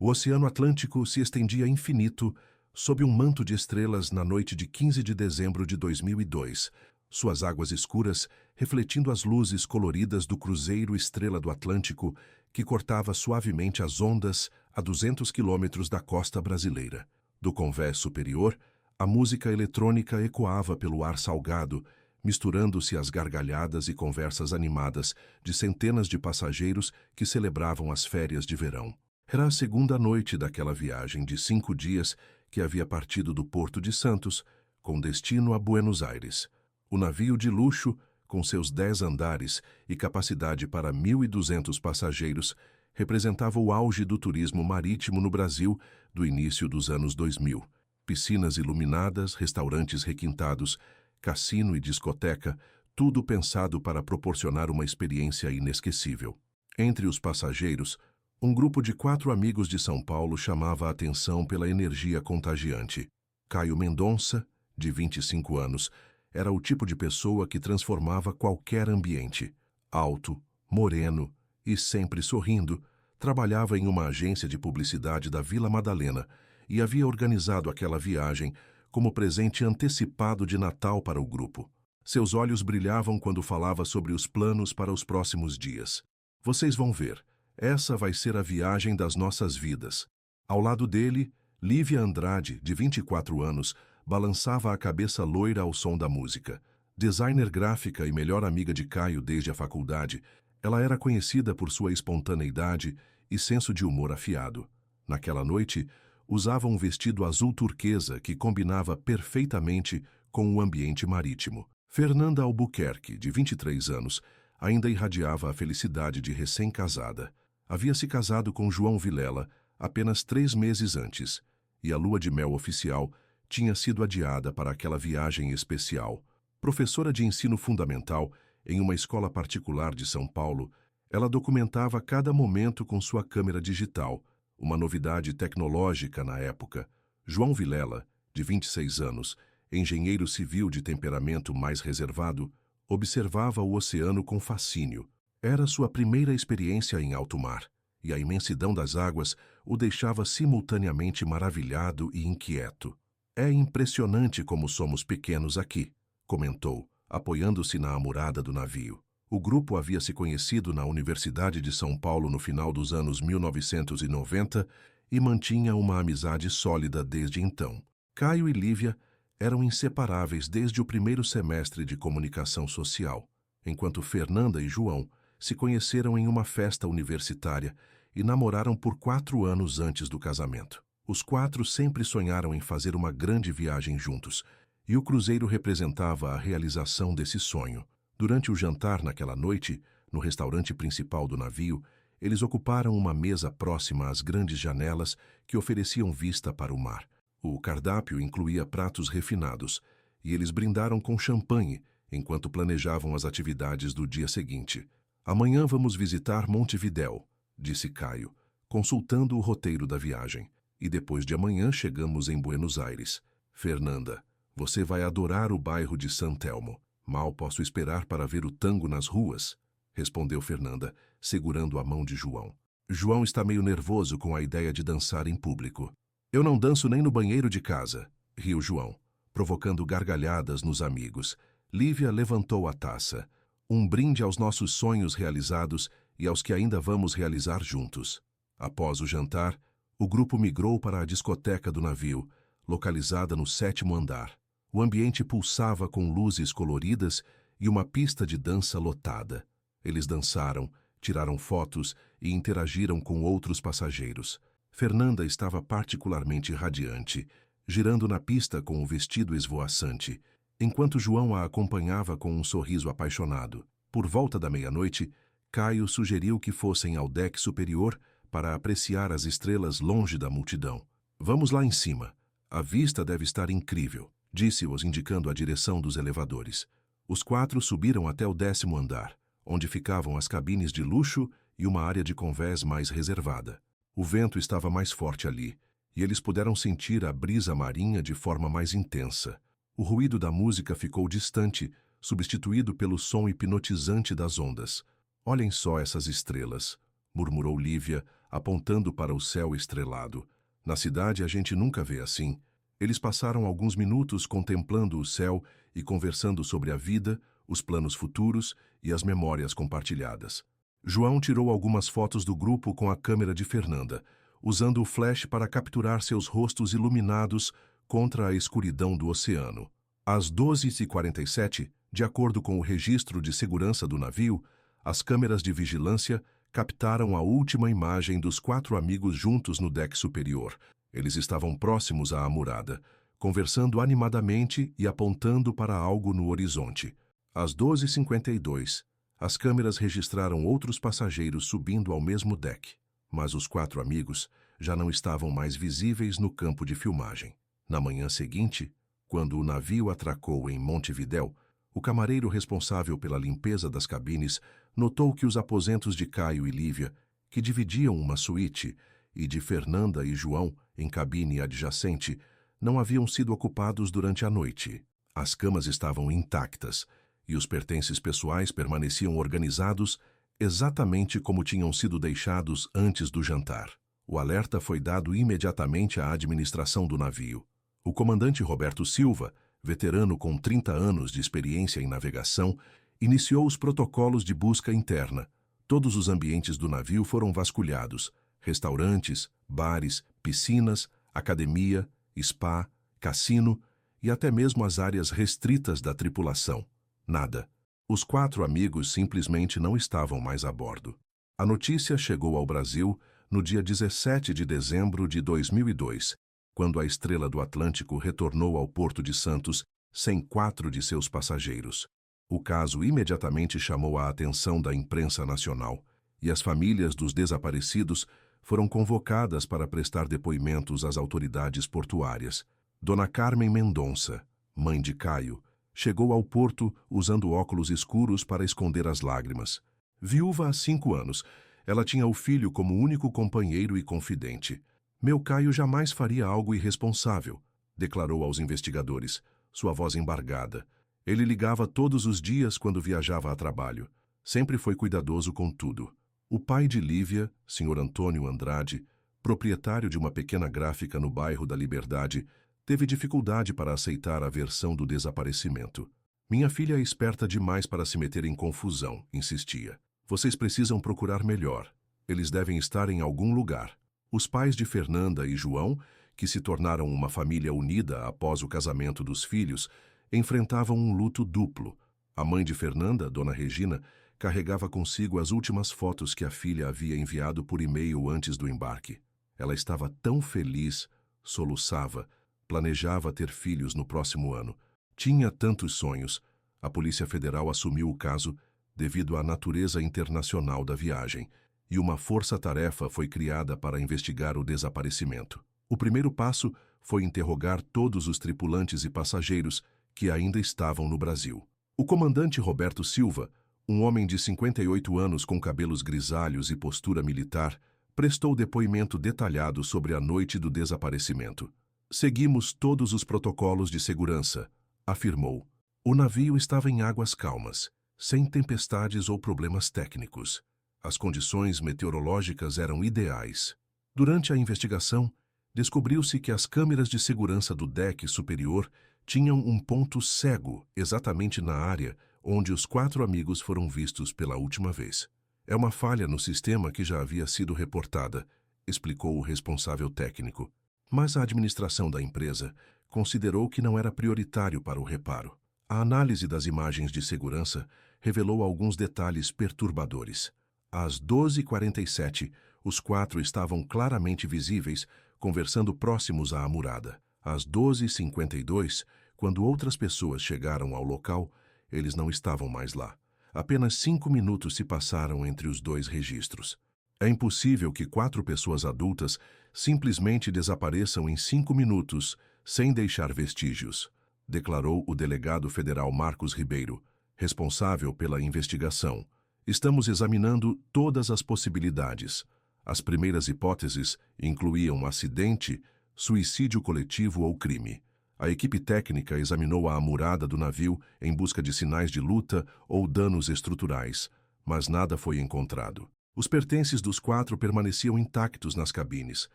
O Oceano Atlântico se estendia infinito sob um manto de estrelas na noite de 15 de dezembro de 2002, suas águas escuras refletindo as luzes coloridas do cruzeiro Estrela do Atlântico que cortava suavemente as ondas a 200 quilômetros da costa brasileira. Do convés superior, a música eletrônica ecoava pelo ar salgado, misturando-se às gargalhadas e conversas animadas de centenas de passageiros que celebravam as férias de verão. Era a segunda noite daquela viagem de 5 dias que havia partido do Porto de Santos, com destino a Buenos Aires. O navio de luxo, com seus 10 andares e capacidade para 1.200 passageiros, representava o auge do turismo marítimo no Brasil do início dos anos 2000. Piscinas iluminadas, restaurantes requintados, cassino e discoteca, tudo pensado para proporcionar uma experiência inesquecível. Entre os passageiros, um grupo de 4 amigos de São Paulo chamava a atenção pela energia contagiante. Caio Mendonça, de 25 anos, era o tipo de pessoa que transformava qualquer ambiente. Alto, moreno e sempre sorrindo, trabalhava em uma agência de publicidade da Vila Madalena e havia organizado aquela viagem como presente antecipado de Natal para o grupo. Seus olhos brilhavam quando falava sobre os planos para os próximos dias. Vocês vão ver, essa vai ser a viagem das nossas vidas. Ao lado dele, Lívia Andrade, de 24 anos, balançava a cabeça loira ao som da música. Designer gráfica e melhor amiga de Caio desde a faculdade, ela era conhecida por sua espontaneidade e senso de humor afiado. Naquela noite, usava um vestido azul turquesa que combinava perfeitamente com o ambiente marítimo. Fernanda Albuquerque, de 23 anos, ainda irradiava a felicidade de recém-casada. Havia se casado com João Vilela apenas 3 meses antes, e a lua de mel oficial tinha sido adiada para aquela viagem especial. Professora de ensino fundamental em uma escola particular de São Paulo, ela documentava cada momento com sua câmera digital, uma novidade tecnológica na época. João Vilela, de 26 anos, engenheiro civil de temperamento mais reservado, observava o oceano com fascínio. Era sua primeira experiência em alto mar, e a imensidão das águas o deixava simultaneamente maravilhado e inquieto. É impressionante como somos pequenos aqui, comentou, apoiando-se na amurada do navio. O grupo havia se conhecido na Universidade de São Paulo no final dos anos 1990 e mantinha uma amizade sólida desde então. Caio e Lívia eram inseparáveis desde o primeiro semestre de comunicação social, enquanto Fernanda e João se conheceram em uma festa universitária e namoraram por 4 anos antes do casamento. Os 4 sempre sonharam em fazer uma grande viagem juntos, e o cruzeiro representava a realização desse sonho. Durante o jantar naquela noite, no restaurante principal do navio, eles ocuparam uma mesa próxima às grandes janelas que ofereciam vista para o mar. O cardápio incluía pratos refinados, e eles brindaram com champanhe enquanto planejavam as atividades do dia seguinte. Amanhã vamos visitar Montevidéu, disse Caio, consultando o roteiro da viagem. E depois de amanhã chegamos em Buenos Aires. Fernanda, você vai adorar o bairro de San Telmo. Mal posso esperar para ver o tango nas ruas, respondeu Fernanda, segurando a mão de João. João está meio nervoso com a ideia de dançar em público. Eu não danço nem no banheiro de casa, riu João, provocando gargalhadas nos amigos. Lívia levantou a taça. Um brinde aos nossos sonhos realizados e aos que ainda vamos realizar juntos. Após o jantar, o grupo migrou para a discoteca do navio, localizada no 7º andar. O ambiente pulsava com luzes coloridas e uma pista de dança lotada. Eles dançaram, tiraram fotos e interagiram com outros passageiros. Fernanda estava particularmente radiante, girando na pista com o vestido esvoaçante, enquanto João a acompanhava com um sorriso apaixonado. Por volta da meia-noite, Caio sugeriu que fossem ao deck superior para apreciar as estrelas longe da multidão. Vamos lá em cima. A vista deve estar incrível, disse-os indicando a direção dos elevadores. Os 4 subiram até o 10º andar, onde ficavam as cabines de luxo e uma área de convés mais reservada. O vento estava mais forte ali, e eles puderam sentir a brisa marinha de forma mais intensa. O ruído da música ficou distante, substituído pelo som hipnotizante das ondas. Olhem só essas estrelas. murmurou Lívia, apontando para o céu estrelado. Na cidade a gente nunca vê assim. Eles passaram alguns minutos contemplando o céu e conversando sobre a vida, os planos futuros e as memórias compartilhadas. João tirou algumas fotos do grupo com a câmera de Fernanda, usando o flash para capturar seus rostos iluminados contra a escuridão do oceano. Às 12h47, de acordo com o registro de segurança do navio, as câmeras de vigilância captaram a última imagem dos 4 amigos juntos no deck superior. Eles estavam próximos à amurada, conversando animadamente e apontando para algo no horizonte. Às 12h52, as câmeras registraram outros passageiros subindo ao mesmo deck, mas os 4 amigos já não estavam mais visíveis no campo de filmagem. Na manhã seguinte, quando o navio atracou em Montevidéu, o camareiro responsável pela limpeza das cabines notou que os aposentos de Caio e Lívia, que dividiam uma suíte, e de Fernanda e João, em cabine adjacente, não haviam sido ocupados durante a noite. As camas estavam intactas e os pertences pessoais permaneciam organizados exatamente como tinham sido deixados antes do jantar. O alerta foi dado imediatamente à administração do navio. O comandante Roberto Silva, veterano com 30 anos de experiência em navegação, iniciou os protocolos de busca interna. Todos os ambientes do navio foram vasculhados: restaurantes, bares, piscinas, academia, spa, cassino e até mesmo as áreas restritas da tripulação. Nada. Os 4 amigos simplesmente não estavam mais a bordo. A notícia chegou ao Brasil no dia 17 de dezembro de 2002, quando a Estrela do Atlântico retornou ao Porto de Santos sem 4 de seus passageiros. O caso imediatamente chamou a atenção da imprensa nacional e as famílias dos desaparecidos foram convocadas para prestar depoimentos às autoridades portuárias. Dona Carmen Mendonça, mãe de Caio, chegou ao porto usando óculos escuros para esconder as lágrimas. Viúva há 5 anos, ela tinha o filho como único companheiro e confidente. Meu Caio jamais faria algo irresponsável, declarou aos investigadores, sua voz embargada. Ele ligava todos os dias quando viajava a trabalho. Sempre foi cuidadoso com tudo. O pai de Lívia, Sr. Antônio Andrade, proprietário de uma pequena gráfica no bairro da Liberdade, teve dificuldade para aceitar a versão do desaparecimento. Minha filha é esperta demais para se meter em confusão, insistia. Vocês precisam procurar melhor. Eles devem estar em algum lugar. Os pais de Fernanda e João, que se tornaram uma família unida após o casamento dos filhos, enfrentavam um luto duplo. A mãe de Fernanda, Dona Regina, carregava consigo as últimas fotos que a filha havia enviado por e-mail antes do embarque. Ela estava tão feliz, soluçava, planejava ter filhos no próximo ano. Tinha tantos sonhos. A Polícia Federal assumiu o caso devido à natureza internacional da viagem, e uma força-tarefa foi criada para investigar o desaparecimento. O primeiro passo foi interrogar todos os tripulantes e passageiros que ainda estavam no Brasil. O comandante Roberto Silva, um homem de 58 anos com cabelos grisalhos e postura militar, prestou depoimento detalhado sobre a noite do desaparecimento. Seguimos todos os protocolos de segurança, afirmou. O navio estava em águas calmas, sem tempestades ou problemas técnicos. As condições meteorológicas eram ideais. Durante a investigação, descobriu-se que as câmeras de segurança do deck superior tinham um ponto cego exatamente na área onde os 4 amigos foram vistos pela última vez. É uma falha no sistema que já havia sido reportada, explicou o responsável técnico. Mas a administração da empresa considerou que não era prioritário para o reparo. A análise das imagens de segurança revelou alguns detalhes perturbadores. Às 12h47, os 4 estavam claramente visíveis, conversando próximos à amurada. Às 12h52, quando outras pessoas chegaram ao local, eles não estavam mais lá. Apenas 5 minutos se passaram entre os 2 registros. É impossível que 4 pessoas adultas simplesmente desapareçam em 5 minutos, sem deixar vestígios, declarou o delegado federal Marcos Ribeiro, responsável pela investigação. Estamos examinando todas as possibilidades. As primeiras hipóteses incluíam acidente, suicídio coletivo ou crime. A equipe técnica examinou a amurada do navio em busca de sinais de luta ou danos estruturais, mas nada foi encontrado. Os pertences dos 4 permaneciam intactos nas cabines: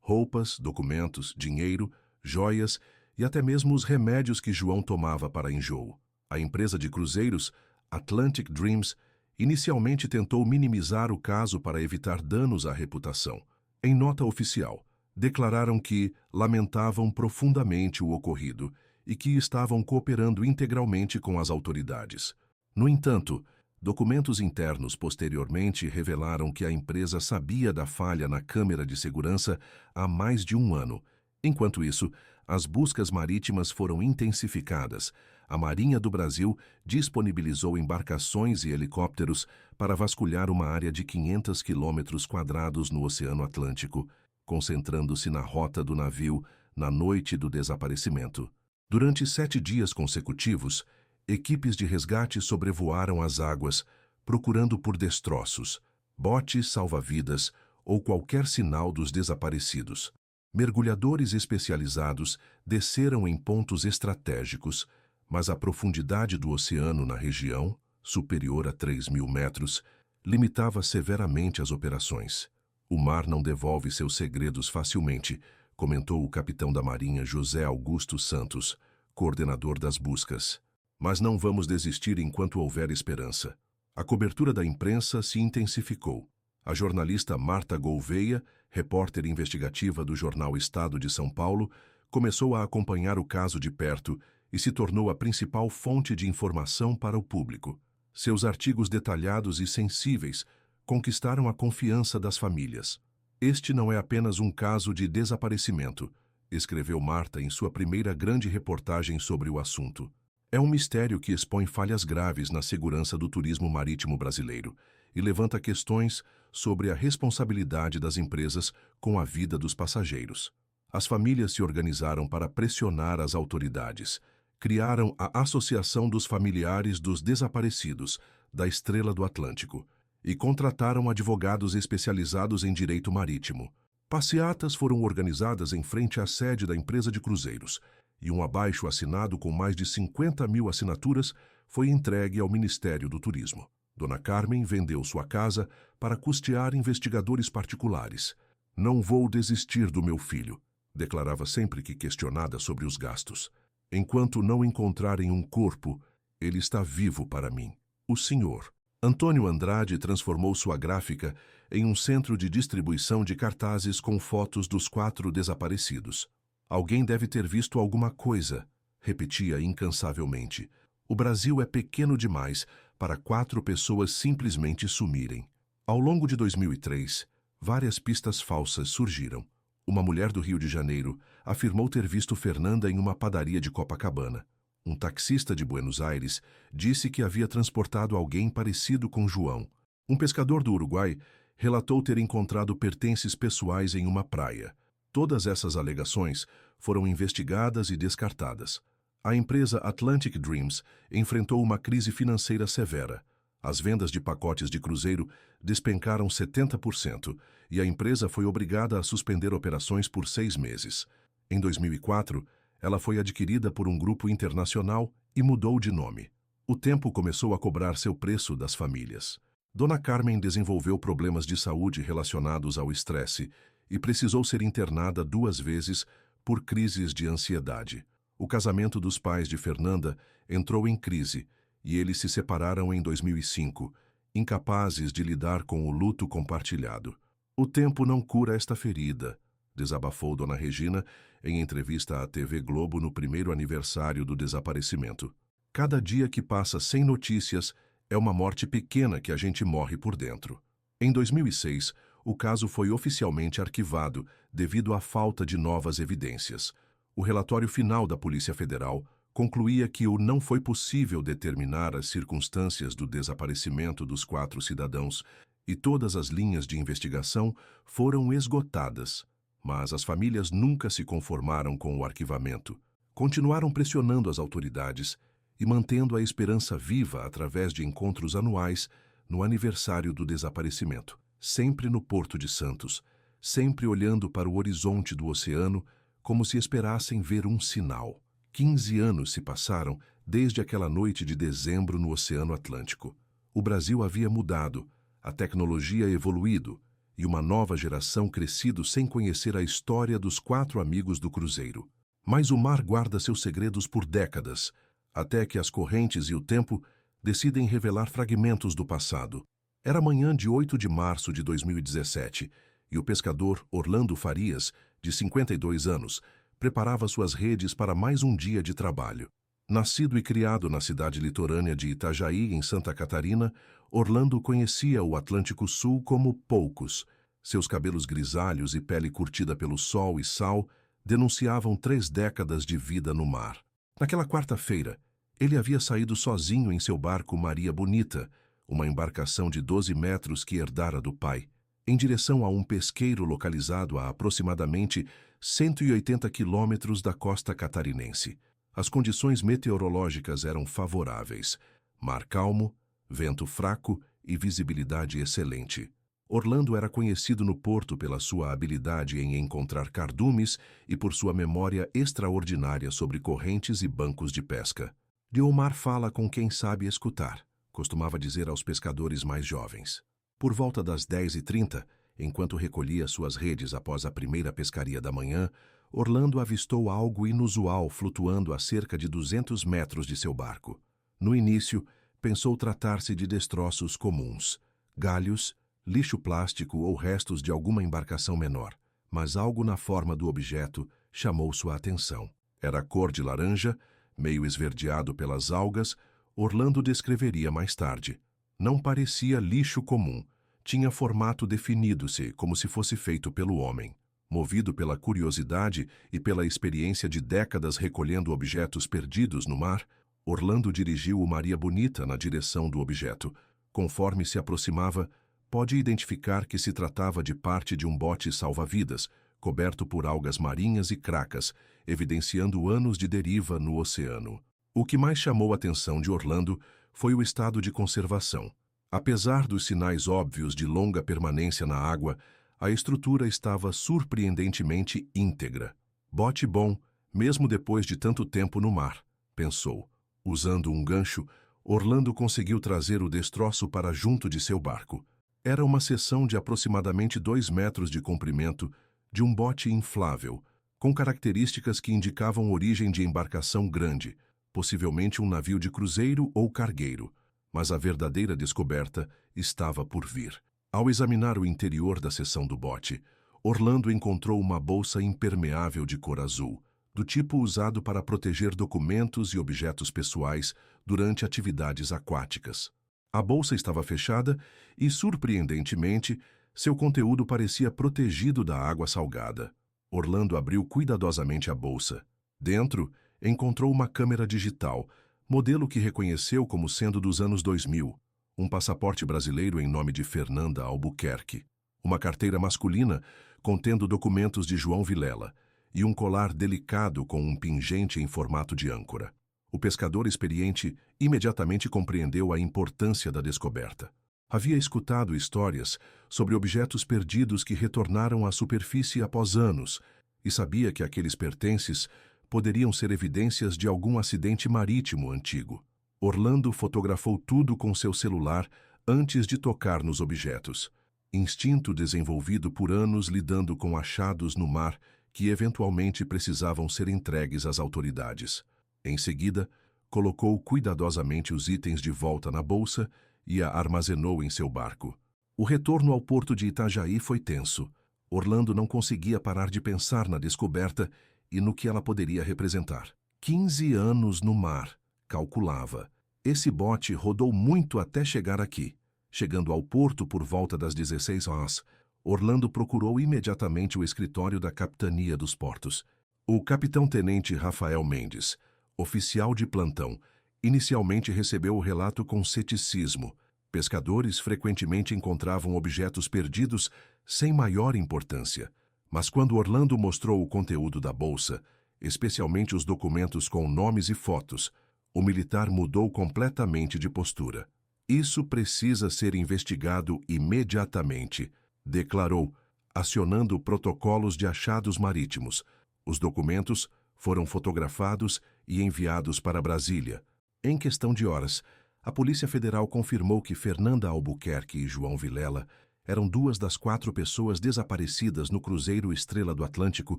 roupas, documentos, dinheiro, joias e até mesmo os remédios que João tomava para enjoo. A empresa de cruzeiros, Atlantic Dreams, inicialmente tentou minimizar o caso para evitar danos à reputação. Em nota oficial, declararam que lamentavam profundamente o ocorrido e que estavam cooperando integralmente com as autoridades. No entanto, documentos internos posteriormente revelaram que a empresa sabia da falha na câmera de segurança há mais de um ano. Enquanto isso, as buscas marítimas foram intensificadas. A Marinha do Brasil disponibilizou embarcações e helicópteros para vasculhar uma área de 500 quilômetros quadrados no Oceano Atlântico, concentrando-se na rota do navio na noite do desaparecimento. Durante 7 dias consecutivos, equipes de resgate sobrevoaram as águas, procurando por destroços, botes salva-vidas ou qualquer sinal dos desaparecidos. Mergulhadores especializados desceram em pontos estratégicos, mas a profundidade do oceano na região, superior a 3.000 metros, limitava severamente as operações. O mar não devolve seus segredos facilmente, comentou o capitão da Marinha José Augusto Santos, coordenador das buscas. Mas não vamos desistir enquanto houver esperança. A cobertura da imprensa se intensificou. A jornalista Marta Gouveia, repórter investigativa do jornal Estado de São Paulo, começou a acompanhar o caso de perto e se tornou a principal fonte de informação para o público. Seus artigos detalhados e sensíveis conquistaram a confiança das famílias. Este não é apenas um caso de desaparecimento, escreveu Marta em sua primeira grande reportagem sobre o assunto. É um mistério que expõe falhas graves na segurança do turismo marítimo brasileiro e levanta questões sobre a responsabilidade das empresas com a vida dos passageiros. As famílias se organizaram para pressionar as autoridades. Criaram a Associação dos Familiares dos Desaparecidos, da Estrela do Atlântico, e contrataram advogados especializados em direito marítimo. Passeatas foram organizadas em frente à sede da empresa de cruzeiros, e um abaixo-assinado com mais de 50.000 assinaturas foi entregue ao Ministério do Turismo. Dona Carmen vendeu sua casa para custear investigadores particulares. Não vou desistir do meu filho, declarava sempre que questionada sobre os gastos. Enquanto não encontrarem um corpo, ele está vivo para mim. O senhor. Antônio Andrade transformou sua gráfica em um centro de distribuição de cartazes com fotos dos 4 desaparecidos. Alguém deve ter visto alguma coisa, repetia incansavelmente. O Brasil é pequeno demais para 4 pessoas simplesmente sumirem. Ao longo de 2003, várias pistas falsas surgiram. Uma mulher do Rio de Janeiro afirmou ter visto Fernanda em uma padaria de Copacabana. Um taxista de Buenos Aires disse que havia transportado alguém parecido com João. Um pescador do Uruguai relatou ter encontrado pertences pessoais em uma praia. Todas essas alegações foram investigadas e descartadas. A empresa Atlantic Dreams enfrentou uma crise financeira severa. As vendas de pacotes de cruzeiro despencaram 70% e a empresa foi obrigada a suspender operações por 6 meses. Em 2004, ela foi adquirida por um grupo internacional e mudou de nome. O tempo começou a cobrar seu preço das famílias. Dona Carmen desenvolveu problemas de saúde relacionados ao estresse e precisou ser internada 2 vezes por crises de ansiedade. O casamento dos pais de Fernanda entrou em crise e eles se separaram em 2005, incapazes de lidar com o luto compartilhado. O tempo não cura esta ferida, desabafou Dona Regina em entrevista à TV Globo no primeiro aniversário do desaparecimento. Cada dia que passa sem notícias é uma morte pequena que a gente morre por dentro. Em 2006, o caso foi oficialmente arquivado devido à falta de novas evidências. O relatório final da Polícia Federal concluía que não foi possível determinar as circunstâncias do desaparecimento dos 4 cidadãos e todas as linhas de investigação foram esgotadas. Mas as famílias nunca se conformaram com o arquivamento. Continuaram pressionando as autoridades e mantendo a esperança viva através de encontros anuais no aniversário do desaparecimento, sempre no Porto de Santos, sempre olhando para o horizonte do oceano como se esperassem ver um sinal. 15 anos se passaram desde aquela noite de dezembro no Oceano Atlântico. O Brasil havia mudado, a tecnologia evoluído e uma nova geração crescido sem conhecer a história dos 4 amigos do cruzeiro. Mas o mar guarda seus segredos por décadas, até que as correntes e o tempo decidem revelar fragmentos do passado. Era manhã de 8 de março de 2017 e o pescador Orlando Farias, de 52 anos, preparava suas redes para mais um dia de trabalho. Nascido e criado na cidade litorânea de Itajaí, em Santa Catarina, Orlando conhecia o Atlântico Sul como poucos. Seus cabelos grisalhos e pele curtida pelo sol e sal denunciavam 3 décadas de vida no mar. Naquela quarta-feira, ele havia saído sozinho em seu barco Maria Bonita, uma embarcação de 12 metros que herdara do pai, em direção a um pesqueiro localizado a aproximadamente 180 quilômetros da costa catarinense. As condições meteorológicas eram favoráveis: mar calmo, vento fraco e visibilidade excelente. Orlando era conhecido no porto pela sua habilidade em encontrar cardumes e por sua memória extraordinária sobre correntes e bancos de pesca. "O mar fala com quem sabe escutar", costumava dizer aos pescadores mais jovens. Por volta das 10h30, enquanto recolhia suas redes após a primeira pescaria da manhã, Orlando avistou algo inusual flutuando a cerca de 200 metros de seu barco. No início, pensou tratar-se de destroços comuns, galhos, lixo plástico ou restos de alguma embarcação menor, mas algo na forma do objeto chamou sua atenção. Era cor de laranja, meio esverdeado pelas algas. Orlando descreveria mais tarde. Não parecia lixo comum, tinha formato definido-se, como se fosse feito pelo homem. Movido pela curiosidade e pela experiência de décadas recolhendo objetos perdidos no mar, Orlando dirigiu o Maria Bonita na direção do objeto. Conforme se aproximava, pôde identificar que se tratava de parte de um bote salva-vidas, coberto por algas marinhas e cracas, evidenciando anos de deriva no oceano. O que mais chamou a atenção de Orlando foi o estado de conservação. Apesar dos sinais óbvios de longa permanência na água, a estrutura estava surpreendentemente íntegra. "Bote bom, mesmo depois de tanto tempo no mar", pensou. Usando um gancho, Orlando conseguiu trazer o destroço para junto de seu barco. Era uma seção de aproximadamente 2 metros de comprimento de um bote inflável, com características que indicavam origem de embarcação grande, possivelmente um navio de cruzeiro ou cargueiro. Mas a verdadeira descoberta estava por vir. Ao examinar o interior da seção do bote, Orlando encontrou uma bolsa impermeável de cor azul, do tipo usado para proteger documentos e objetos pessoais durante atividades aquáticas. A bolsa estava fechada e, surpreendentemente, seu conteúdo parecia protegido da água salgada. Orlando abriu cuidadosamente a bolsa. Dentro, encontrou uma câmera digital, modelo que reconheceu como sendo dos anos 2000, um passaporte brasileiro em nome de Fernanda Albuquerque, uma carteira masculina contendo documentos de João Vilela e um colar delicado com um pingente em formato de âncora. O pescador experiente imediatamente compreendeu a importância da descoberta. Havia escutado histórias sobre objetos perdidos que retornaram à superfície após anos e sabia que aqueles pertences poderiam ser evidências de algum acidente marítimo antigo. Orlando fotografou tudo com seu celular antes de tocar nos objetos. Instinto desenvolvido por anos lidando com achados no mar que eventualmente precisavam ser entregues às autoridades. Em seguida, colocou cuidadosamente os itens de volta na bolsa e a armazenou em seu barco. O retorno ao porto de Itajaí foi tenso. Orlando não conseguia parar de pensar na descoberta e no que ela poderia representar. 15 anos no mar, calculava. Esse bote rodou muito até chegar aqui. Chegando ao porto por volta das 16 horas, Orlando procurou imediatamente o escritório da Capitania dos Portos. O capitão-tenente Rafael Mendes, oficial de plantão, inicialmente recebeu o relato com ceticismo. Pescadores frequentemente encontravam objetos perdidos sem maior importância. Mas quando Orlando mostrou o conteúdo da bolsa, especialmente os documentos com nomes e fotos, o militar mudou completamente de postura. "Isso precisa ser investigado imediatamente", declarou, acionando protocolos de achados marítimos. Os documentos foram fotografados e enviados para Brasília. Em questão de horas, A Polícia Federal confirmou que Fernanda Albuquerque e João Vilela eram 2 das 4 pessoas desaparecidas no cruzeiro Estrela do Atlântico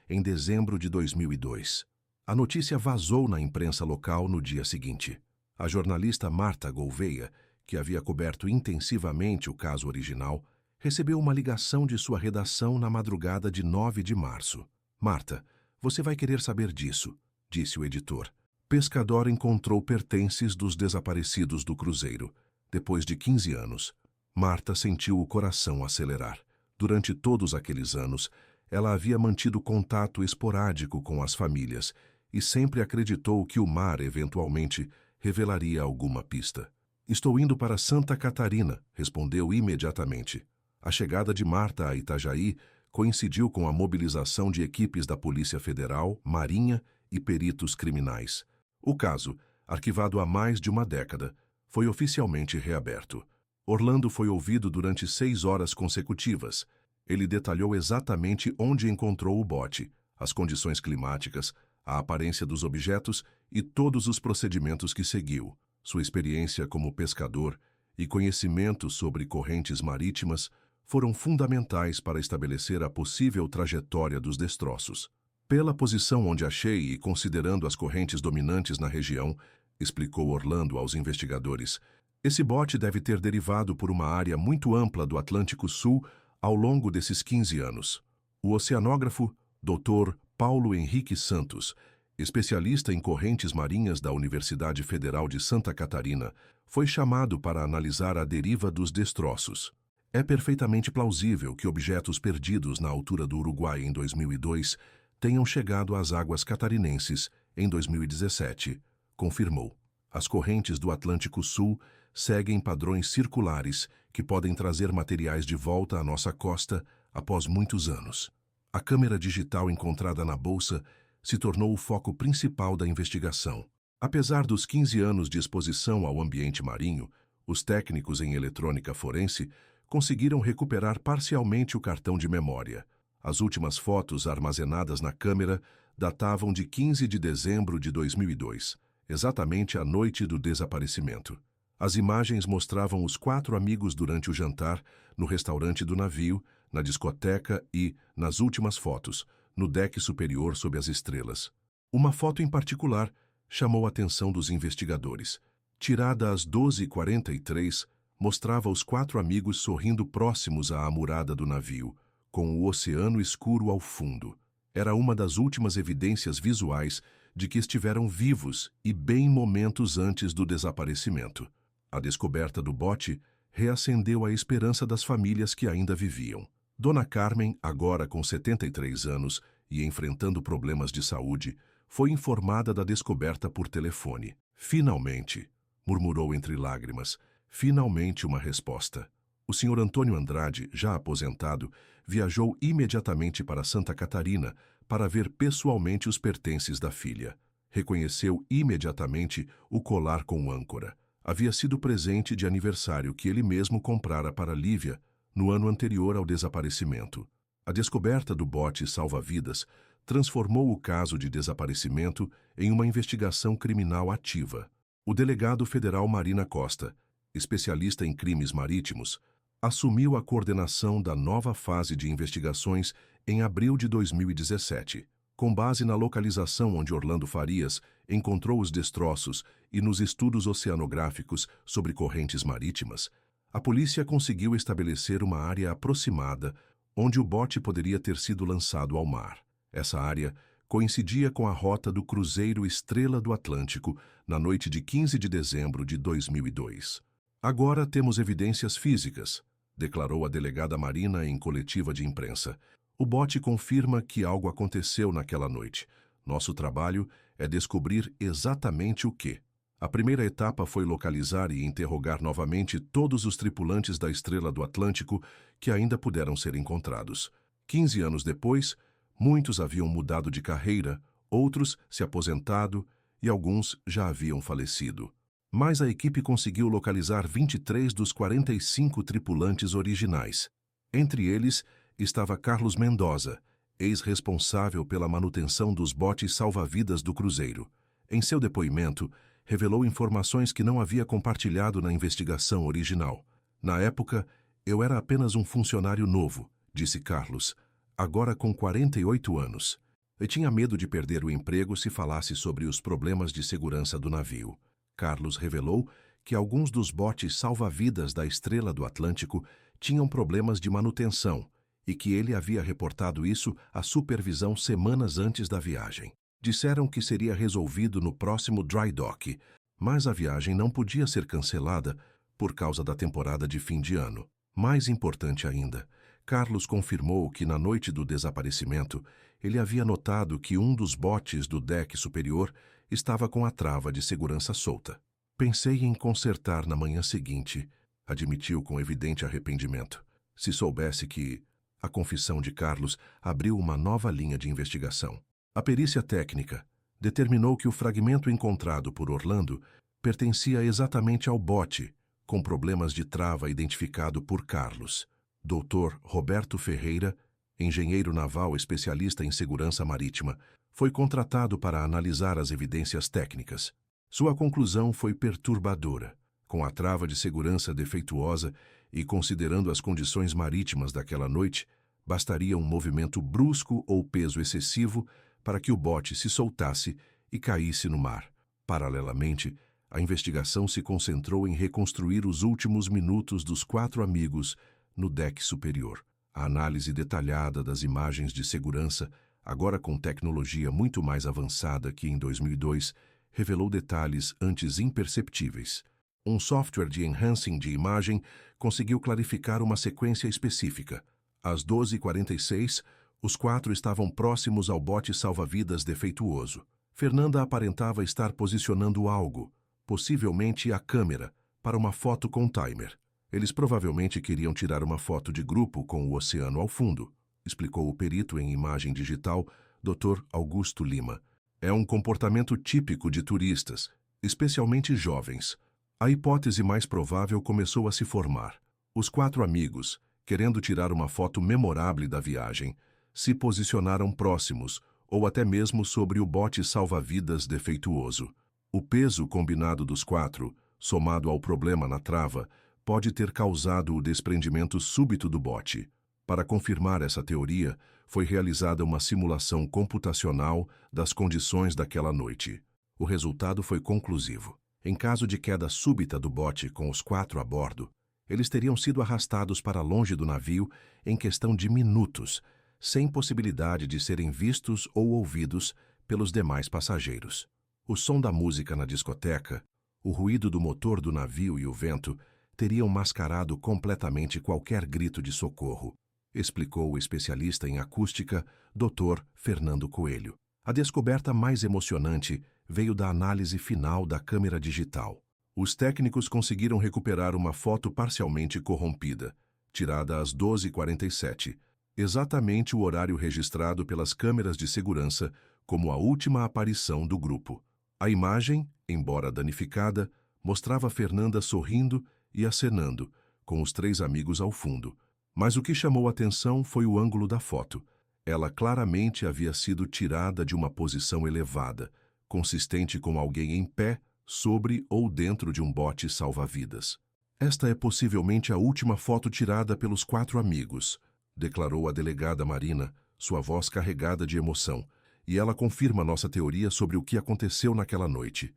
em dezembro de 2002. A notícia vazou na imprensa local no dia seguinte. A jornalista Marta Gouveia, que havia coberto intensivamente o caso original, recebeu uma ligação de sua redação na madrugada de 9 de março. "Marta, você vai querer saber disso", disse o editor. Pescador encontrou pertences dos desaparecidos do cruzeiro. Depois de 15 anos, Marta sentiu o coração acelerar. Durante todos aqueles anos, ela havia mantido contato esporádico com as famílias e sempre acreditou que o mar, eventualmente, revelaria alguma pista. "Estou indo para Santa Catarina", respondeu imediatamente. A chegada de Marta a Itajaí coincidiu com a mobilização de equipes da Polícia Federal, Marinha e peritos criminais. O caso, arquivado há mais de uma década, foi oficialmente reaberto. Orlando foi ouvido durante 6 horas consecutivas. Ele detalhou exatamente onde encontrou o bote, as condições climáticas, a aparência dos objetos e todos os procedimentos que seguiu. Sua experiência como pescador e conhecimento sobre correntes marítimas foram fundamentais para estabelecer a possível trajetória dos destroços. "Pela posição onde achei e considerando as correntes dominantes na região", explicou Orlando aos investigadores, "esse bote deve ter derivado por uma área muito ampla do Atlântico Sul ao longo desses 15 anos. O oceanógrafo Dr. Paulo Henrique Santos, especialista em correntes marinhas da Universidade Federal de Santa Catarina, foi chamado para analisar a deriva dos destroços. É perfeitamente plausível que objetos perdidos na altura do Uruguai em 2002 tenham chegado às águas catarinenses em 2017, confirmou. As correntes do Atlântico Sul seguem padrões circulares que podem trazer materiais de volta à nossa costa após muitos anos. A câmera digital encontrada na bolsa se tornou o foco principal da investigação. Apesar dos 15 anos de exposição ao ambiente marinho, os técnicos em eletrônica forense conseguiram recuperar parcialmente o cartão de memória. As últimas fotos armazenadas na câmera datavam de 15 de dezembro de 2002, exatamente a noite do desaparecimento. As imagens mostravam os 4 amigos durante o jantar, no restaurante do navio, na discoteca e, nas últimas fotos, no deck superior sob as estrelas. Uma foto em particular chamou a atenção dos investigadores. Tirada às 12h43, mostrava os 4 amigos sorrindo próximos à amurada do navio, com o oceano escuro ao fundo. Era uma das últimas evidências visuais de que estiveram vivos e bem momentos antes do desaparecimento. A descoberta do bote reacendeu a esperança das famílias que ainda viviam. Dona Carmen, agora com 73 anos e enfrentando problemas de saúde, foi informada da descoberta por telefone. "Finalmente", murmurou entre lágrimas, "finalmente uma resposta." O Sr. Antônio Andrade, já aposentado, viajou imediatamente para Santa Catarina para ver pessoalmente os pertences da filha. Reconheceu imediatamente o colar com âncora. Havia sido presente de aniversário que ele mesmo comprara para Lívia no ano anterior ao desaparecimento. A descoberta do bote salva-vidas transformou o caso de desaparecimento em uma investigação criminal ativa. O delegado federal Marina Costa, especialista em crimes marítimos, assumiu a coordenação da nova fase de investigações em abril de 2017. Com base na localização onde Orlando Farias encontrou os destroços e nos estudos oceanográficos sobre correntes marítimas, a polícia conseguiu estabelecer uma área aproximada onde o bote poderia ter sido lançado ao mar. Essa área coincidia com a rota do cruzeiro Estrela do Atlântico na noite de 15 de dezembro de 2002. "Agora temos evidências físicas", declarou a delegada Marina em coletiva de imprensa. "O bote confirma que algo aconteceu naquela noite. Nosso trabalho é descobrir exatamente o que." A primeira etapa foi localizar e interrogar novamente todos os tripulantes da Estrela do Atlântico que ainda puderam ser encontrados. 15 anos depois, muitos haviam mudado de carreira, outros se aposentado e alguns já haviam falecido. Mas a equipe conseguiu localizar 23 dos 45 tripulantes originais. Entre eles estava Carlos Mendoza, ex-responsável pela manutenção dos botes salva-vidas do cruzeiro. Em seu depoimento, revelou informações que não havia compartilhado na investigação original. Na época, eu era apenas um funcionário novo, disse Carlos, agora com 48 anos. Eu tinha medo de perder o emprego se falasse sobre os problemas de segurança do navio. Carlos revelou que alguns dos botes salva-vidas da Estrela do Atlântico tinham problemas de manutenção e que ele havia reportado isso à supervisão semanas antes da viagem. Disseram que seria resolvido no próximo dry dock, mas a viagem não podia ser cancelada por causa da temporada de fim de ano. Mais importante ainda, Carlos confirmou que na noite do desaparecimento, ele havia notado que um dos botes do deck superior estava com a trava de segurança solta. Pensei em consertar na manhã seguinte, admitiu com evidente arrependimento. Se soubesse que... A confissão de Carlos abriu uma nova linha de investigação. A perícia técnica determinou que o fragmento encontrado por Orlando pertencia exatamente ao bote, com problemas de trava identificado por Carlos. Dr. Roberto Ferreira, engenheiro naval especialista em segurança marítima, foi contratado para analisar as evidências técnicas. Sua conclusão foi perturbadora. Com a trava de segurança defeituosa e considerando as condições marítimas daquela noite, bastaria um movimento brusco ou peso excessivo para que o bote se soltasse e caísse no mar. Paralelamente, a investigação se concentrou em reconstruir os últimos minutos dos 4 amigos no deck superior. A análise detalhada das imagens de segurança, agora com tecnologia muito mais avançada que em 2002, revelou detalhes antes imperceptíveis. Um software de enhancing de imagem conseguiu clarificar uma sequência específica. Às 12h46, os 4 estavam próximos ao bote salva-vidas defeituoso. Fernanda aparentava estar posicionando algo, possivelmente a câmera, para uma foto com timer. Eles provavelmente queriam tirar uma foto de grupo com o oceano ao fundo, explicou o perito em imagem digital, Dr. Augusto Lima. É um comportamento típico de turistas, especialmente jovens. A hipótese mais provável começou a se formar. Os 4 amigos, querendo tirar uma foto memorável da viagem, se posicionaram próximos ou até mesmo sobre o bote salva-vidas defeituoso. O peso combinado dos 4, somado ao problema na trava, pode ter causado o desprendimento súbito do bote. Para confirmar essa teoria, foi realizada uma simulação computacional das condições daquela noite. O resultado foi conclusivo. Em caso de queda súbita do bote com os 4 a bordo, eles teriam sido arrastados para longe do navio em questão de minutos, sem possibilidade de serem vistos ou ouvidos pelos demais passageiros. O som da música na discoteca, o ruído do motor do navio e o vento teriam mascarado completamente qualquer grito de socorro, explicou o especialista em acústica, Dr. Fernando Coelho. A descoberta mais emocionante veio da análise final da câmera digital. Os técnicos conseguiram recuperar uma foto parcialmente corrompida, tirada às 12h47, exatamente o horário registrado pelas câmeras de segurança como a última aparição do grupo. A imagem, embora danificada, mostrava Fernanda sorrindo e acenando, com os 3 amigos ao fundo. Mas o que chamou atenção foi o ângulo da foto. Ela claramente havia sido tirada de uma posição elevada, consistente com alguém em pé, sobre ou dentro de um bote salva-vidas. Esta é possivelmente a última foto tirada pelos 4 amigos, declarou a delegada Marina, sua voz carregada de emoção, e ela confirma nossa teoria sobre o que aconteceu naquela noite.